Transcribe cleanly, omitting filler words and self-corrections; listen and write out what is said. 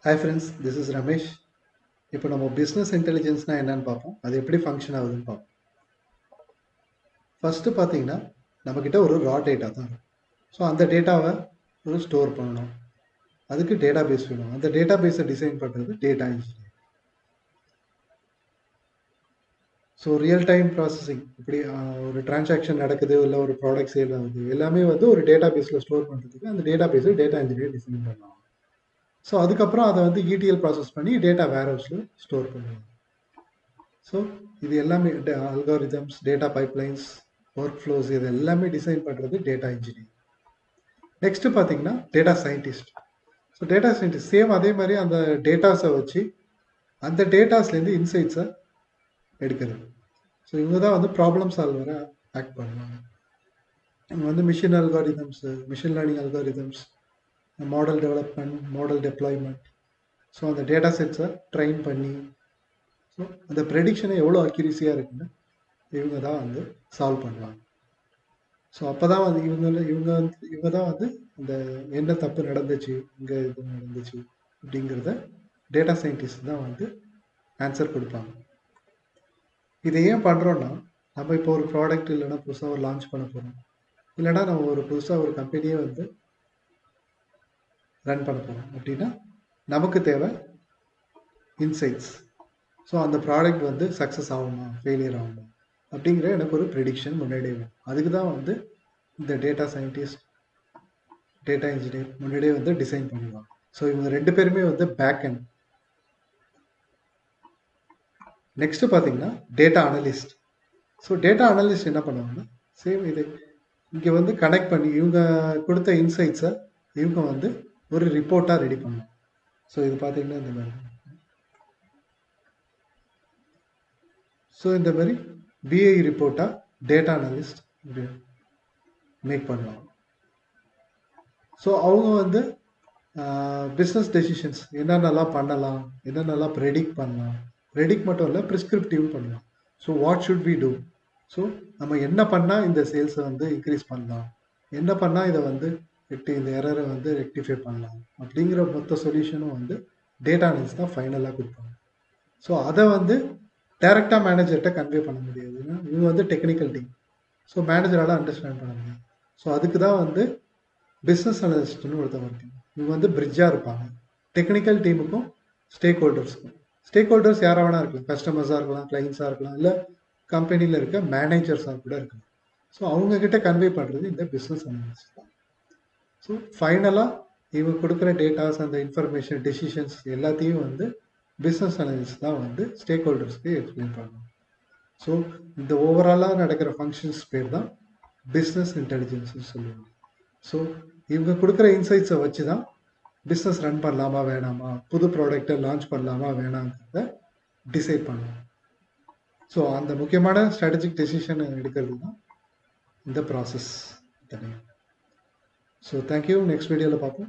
Hi friends, this is Ramesh. இப்போ நம்ம business இன்டெலிஜென்ஸ்னா என்னன்னு பார்ப்போம். அது எப்படி ஃபங்க்ஷன் ஆகுதுன்னு பார்ப்போம். ஃபர்ஸ்ட்டு பார்த்தீங்கன்னா நம்மக்கிட்ட ஒரு ரா டேட்டா தான் இருக்கும். ஸோ அந்த டேட்டாவை ஒரு ஸ்டோர் பண்ணணும். அதுக்கு டேட்டா பேஸ் வேணும். அந்த டேட்டா பேஸை டிசைன் பண்ணுறது data engineer. So real time processing இப்படி ஒரு டிரான்சாக்ஷன் நடக்குது இல்லை ஒரு ப்ராடக்ட் சேல் ஆகுது எல்லாமே வந்து ஒரு டேட்டா பேஸில் ஸ்டோர் பண்ணுறதுக்கு அந்த டேட்டா பேஸை டேட்டா இன்ஜினியர் டிசைன் பண்ணலாம். ஸோ அதுக்கப்புறம் அதை வந்து இடிஎல் ப்ராசஸ் பண்ணி டேட்டா வேர் ஹவுஸில் ஸ்டோர் பண்ணுவாங்க. ஸோ இது எல்லாமே algorithms, data pipelines, workflows இது எல்லாமே டிசைன் பண்ணுறது டேட்டா இன்ஜினியரிங். நெக்ஸ்ட் பார்த்தீங்கன்னா data scientist. So data scientist same அதே மாதிரி அந்த டேட்டாஸை வச்சு அந்த டேட்டாஸ்லேருந்து இன்சைட்ஸை எடுக்கிறது. ஸோ இவங்க தான் வந்து ப்ராப்ளம் சால்வராக ஆக்ட் பண்ணுவாங்க. இவங்க வந்து machine algorithms, machine learning algorithms, model development, model deployment, so அந்த டேட்டா செட்ஸை ட்ரெயின் பண்ணி ஸோ அந்த ப்ரெடிக்ஷனை எவ்வளோ அக்யூரிசியாக இருக்குன்னு இவங்க தான் வந்து சால்வ் பண்ணுவாங்க. ஸோ அப்போ தான் வந்து இவங்க தான் வந்து இந்த என்ன தப்பு நடந்துச்சு, இங்கே இது நடந்துச்சு அப்படிங்கிறத டேட்டா சயின்டிஸ்ட் தான் வந்து ஆன்சர் கொடுப்பாங்க. இதை ஏன் பண்ணுறோன்னா, நம்ம இப்போ ஒரு ப்ராடக்ட் இல்லைன்னா புதுசாக ஒரு லான்ச் பண்ண போகிறோம், இல்லைன்னா நம்ம ஒரு புதுசாக ஒரு கம்பெனியே வந்து ரன் பண்ண போகிறோம் அப்படின்னா நமக்கு தேவை இன்சைட்ஸ். ஸோ அந்த ப்ராடக்ட் வந்து சக்ஸஸ் ஆகுமா, ஃபெயிலியர் ஆகுமா அப்படிங்கிற எனக்கு ஒரு ப்ரெடிக்ஷன் முன்னாடியே வேணும். அதுக்கு தான் வந்து இந்த டேட்டா சயின்டிஸ்ட், டேட்டா இன்ஜினியர் முன்னாடியே வந்து டிசைன் பண்ணுவாங்க. ஸோ இவங்க ரெண்டு பேருமே வந்து பேக் எண்ட். நெக்ஸ்ட் பார்த்தீங்கன்னா data analyst. So data analyst என்ன பண்ணுவாங்கன்னா சேம் இது இங்கே வந்து கனெக்ட் பண்ணி இவங்க கொடுத்த இன்சைட்ஸை இவங்க வந்து ஒரு ரிப்போர்ட்டாக ரெடி பண்ணுவாங்க. ஸோ இது பார்த்தீங்கன்னா இந்த மாதிரி இந்த மாதிரி பிஐ ரிப்போர்ட்டாக டேட்டா அனலிஸ்ட் மேக் பண்ணுவாங்க. ஸோ அவங்க வந்து பிஸ்னஸ் டெசிஷன்ஸ் என்னென்னலாம் பண்ணலாம், என்னென்னலாம் ப்ரெடிக்ட் பண்ணலாம், ப்ரெடிக்ட் மட்டும் இல்லை ப்ரிஸ்கிரிப்டிவ் பண்ணலாம். So what should we do, so நம்ம என்ன பண்ணால் இந்த சேல்ஸை வந்து இன்க்ரீஸ் பண்ணலாம், என்ன பண்ணால் இதை வந்து இந்த எரரை வந்து ரெக்டிஃபை பண்ணலாம் அப்படிங்கிற மொத்த சொல்யூஷனும் வந்து டேட்டா அனலிஸ்ட் தான் ஃபைனலாக கொடுப்பாங்க. ஸோ அதை வந்து டைரெக்டாக மேனேஜர்கிட்ட கன்வே பண்ண முடியாதுன்னா இவங்க வந்து டெக்னிக்கல் டீம். ஸோ மேனேஜரால் அண்டர்ஸ்டாண்ட் பண்ண முடியும். ஸோ அதுக்கு தான் வந்து பிஸ்னஸ் அனலிஸ்ட்னு ஒருத்தவங்க இருக்காங்க. இவங்க வந்து பிரிட்ஜாக இருப்பாங்க டெக்னிக்கல் டீமுக்கும் ஸ்டேக் ஹோல்டர்ஸ்க்கும். ஸ்டேக் ஹோல்டர்ஸ் யாராக வேணா இருக்கலாம், கஸ்டமர்ஸாக இருக்கலாம், கிளைண்ட்ஸாக இருக்கலாம், இல்லை கம்பெனியில் இருக்க மேனேஜர்ஸாக கூட இருக்கலாம். ஸோ அவங்கக்கிட்ட கன்வே பண்ணுறது இந்த பிஸ்னஸ் அனலிஸ்ட் தான். ஸோ ஃபைனலாக இவங்க கொடுக்குற டேட்டாஸ், அந்த இன்ஃபர்மேஷன், டெசிஷன்ஸ் எல்லாத்தையும் வந்து பிஸ்னஸ் அனலிஸ்ட் தான் வந்து ஸ்டேக் ஹோல்டர்ஸ்க்கு எக்ஸ்பிளைன் பண்ணணும். ஸோ இந்த ஓவராலாக நடக்கிற ஃபங்க்ஷன்ஸ் பேர் தான் பிஸ்னஸ் இன்டெலிஜென்ஸ்னு சொல்லுவாங்க. ஸோ இவங்க கொடுக்குற இன்சைட்ஸை வச்சு தான் பிஸ்னஸ் ரன் பண்ணலாமா வேணாமா, புது ப்ராடக்டை லான்ச் பண்ணலாமா வேணாங்கிறத டிசைட் பண்ணலாம். ஸோ அந்த முக்கியமான ஸ்ட்ராட்டஜிக் டெசிஷன் எடுக்கிறது தான் இந்த ப்ராசஸ் தனியாக. So thank you. நெக்ஸ்ட் வீடியோவில் பார்ப்போம்.